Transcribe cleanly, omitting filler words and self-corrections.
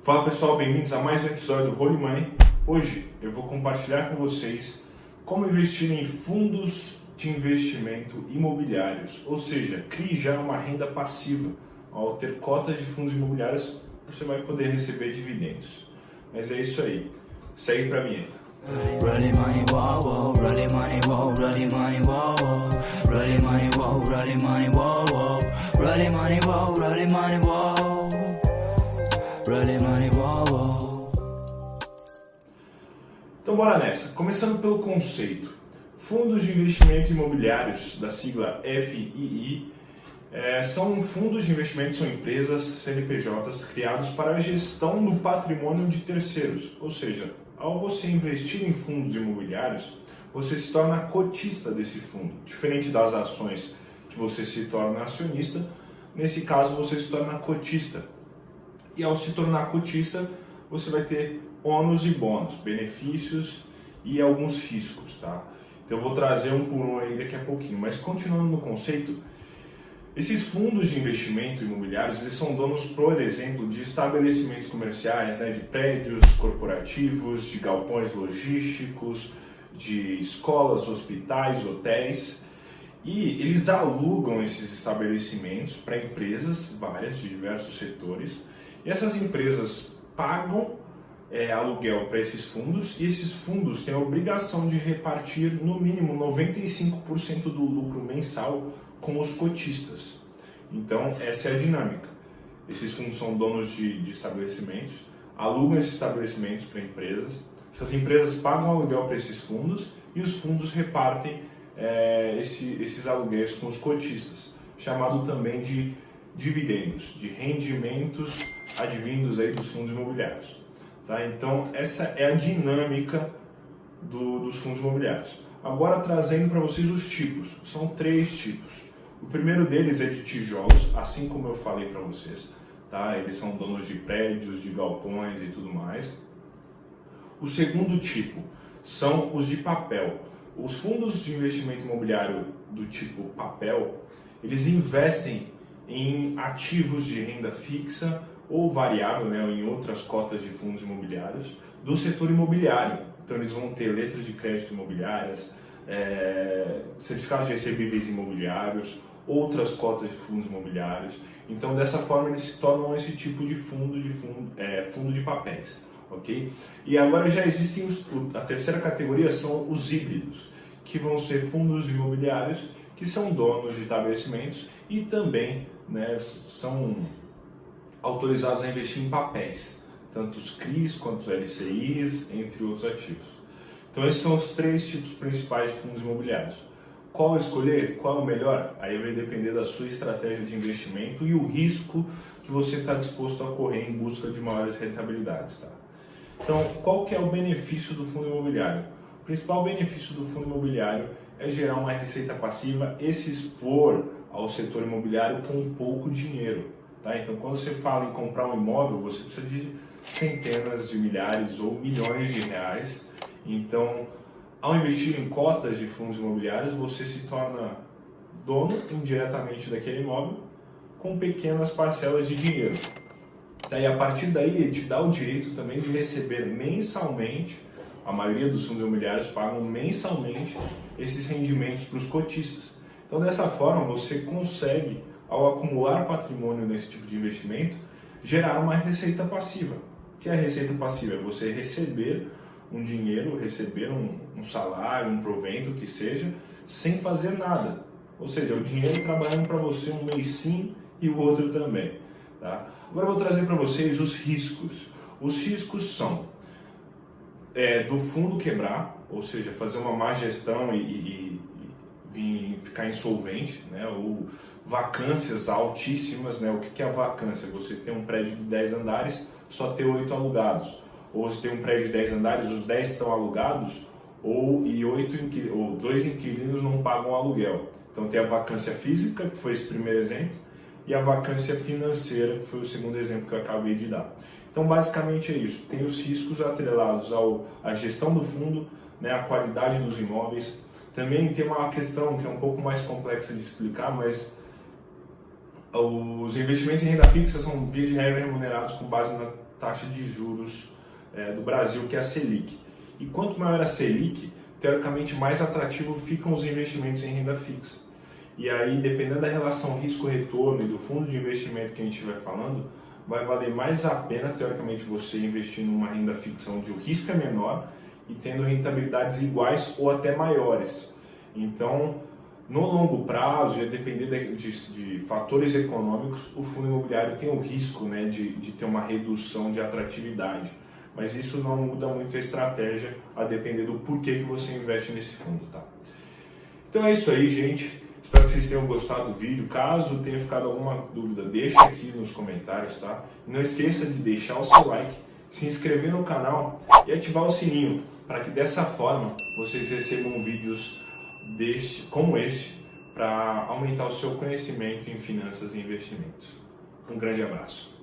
Fala pessoal, bem-vindos a mais um episódio do Holy Money. Hoje eu vou compartilhar com vocês como investir em fundos de investimento imobiliários, ou seja, crie já uma renda passiva. Ao ter cotas de fundos imobiliários, você vai poder receber dividendos. Mas é isso aí, segue pra vinheta. Running money, whoa, whoa, running money, whoa, running money, whoa, whoa, running money, whoa, running money, whoa, whoa, running money, whoa, running money, whoa, running money, whoa, whoa. Então bora nessa, começando pelo conceito. Fundos de investimento imobiliários, da sigla FII, são fundos de investimento, são empresas, CNPJs, criados para a gestão do patrimônio de terceiros, ou seja, ao você investir em fundos imobiliários, você se torna cotista desse fundo, diferente das ações que você se torna acionista, nesse caso você se torna cotista. E ao se tornar cotista, você vai ter ônus e bônus, benefícios e alguns riscos, tá? Então eu vou trazer um por um aí daqui a pouquinho, mas continuando no conceito, esses fundos de investimento imobiliários, eles são donos, por exemplo, de estabelecimentos comerciais, de prédios corporativos, de galpões logísticos, de escolas, hospitais, hotéis, e eles alugam esses estabelecimentos para empresas várias, de diversos setores, e essas empresas pagam aluguel para esses fundos, e esses fundos têm a obrigação de repartir no mínimo 95% do lucro mensal com os cotistas. Então, essa é a dinâmica. Esses fundos são donos de estabelecimentos, alugam esses estabelecimentos para empresas, essas empresas pagam aluguel para esses fundos e os fundos repartem esses aluguéis com os cotistas, chamado também de dividendos, de rendimentos advindos aí dos fundos imobiliários. Tá? Então, essa é a dinâmica dos fundos imobiliários. Agora, trazendo para vocês os tipos. São 3 tipos. O primeiro deles é de tijolos, assim como eu falei para vocês, tá? Eles são donos de prédios, de galpões e tudo mais. O segundo tipo são os de papel. Os fundos de investimento imobiliário do tipo papel, eles investem em ativos de renda fixa ou variável, em outras cotas de fundos imobiliários do setor imobiliário. Então eles vão ter letras de crédito imobiliárias, certificados de recebíveis imobiliários, outras cotas de fundos imobiliários. Então, dessa forma, eles se tornam esse tipo de fundo de papéis, ok? E agora já existem a terceira categoria são os híbridos, que vão ser fundos imobiliários que são donos de estabelecimentos e também são autorizados a investir em papéis, tanto os CRIs quanto os LCIs, entre outros ativos. Então, esses são os 3 tipos principais de fundos imobiliários. Qual escolher? Qual é o melhor? Aí vai depender da sua estratégia de investimento e o risco que você está disposto a correr em busca de maiores rentabilidades. Tá? Então, qual que é o benefício do fundo imobiliário? O principal benefício do fundo imobiliário é gerar uma receita passiva e se expor ao setor imobiliário com pouco dinheiro. Tá? Então, quando você fala em comprar um imóvel, você precisa de centenas de milhares ou milhões de reais. Então, ao investir em cotas de fundos imobiliários, você se torna dono indiretamente daquele imóvel com pequenas parcelas de dinheiro. Daí, a partir daí, ele te dá o direito também de receber mensalmente, a maioria dos fundos imobiliários pagam mensalmente esses rendimentos para os cotistas. Então, dessa forma, você consegue, ao acumular patrimônio nesse tipo de investimento, gerar uma receita passiva. O que é a receita passiva? É você receber um dinheiro, receber um salário, um provento que seja, sem fazer nada. Ou seja, o dinheiro trabalhando para você um mês sim e o outro também. Tá? Agora eu vou trazer para vocês os riscos. Os riscos são do fundo quebrar, ou seja, fazer uma má gestão e ficar insolvente, ou vacâncias altíssimas. O que é a vacância? Você tem um prédio de 10 andares, só ter 8 alugados. Ou você tem um prédio de 10 andares, os 10 estão alugados, ou 2 inquilinos não pagam aluguel. Então tem a vacância física, que foi esse primeiro exemplo, e a vacância financeira, que foi o segundo exemplo que eu acabei de dar. Então basicamente é isso, tem os riscos atrelados à gestão do fundo, a qualidade dos imóveis. Também tem uma questão que é um pouco mais complexa de explicar, mas os investimentos em renda fixa são, via de regra, remunerados com base na taxa de juros do Brasil, que é a Selic. E quanto maior a Selic, teoricamente mais atrativo ficam os investimentos em renda fixa. E aí, dependendo da relação risco-retorno e do fundo de investimento que a gente estiver falando, vai valer mais a pena, teoricamente, você investir numa renda fixa onde o risco é menor e tendo rentabilidades iguais ou até maiores. Então, no longo prazo, e a depender de fatores econômicos, o fundo imobiliário tem o risco, né, de ter uma redução de atratividade. Mas isso não muda muito a estratégia, a depender do porquê que você investe nesse fundo, tá? Então é isso aí, gente. Espero que vocês tenham gostado do vídeo. Caso tenha ficado alguma dúvida, deixa aqui nos comentários, tá? E não esqueça de deixar o seu like, se inscrever no canal e ativar o sininho, para que dessa forma vocês recebam vídeos como este, para aumentar o seu conhecimento em finanças e investimentos. Um grande abraço.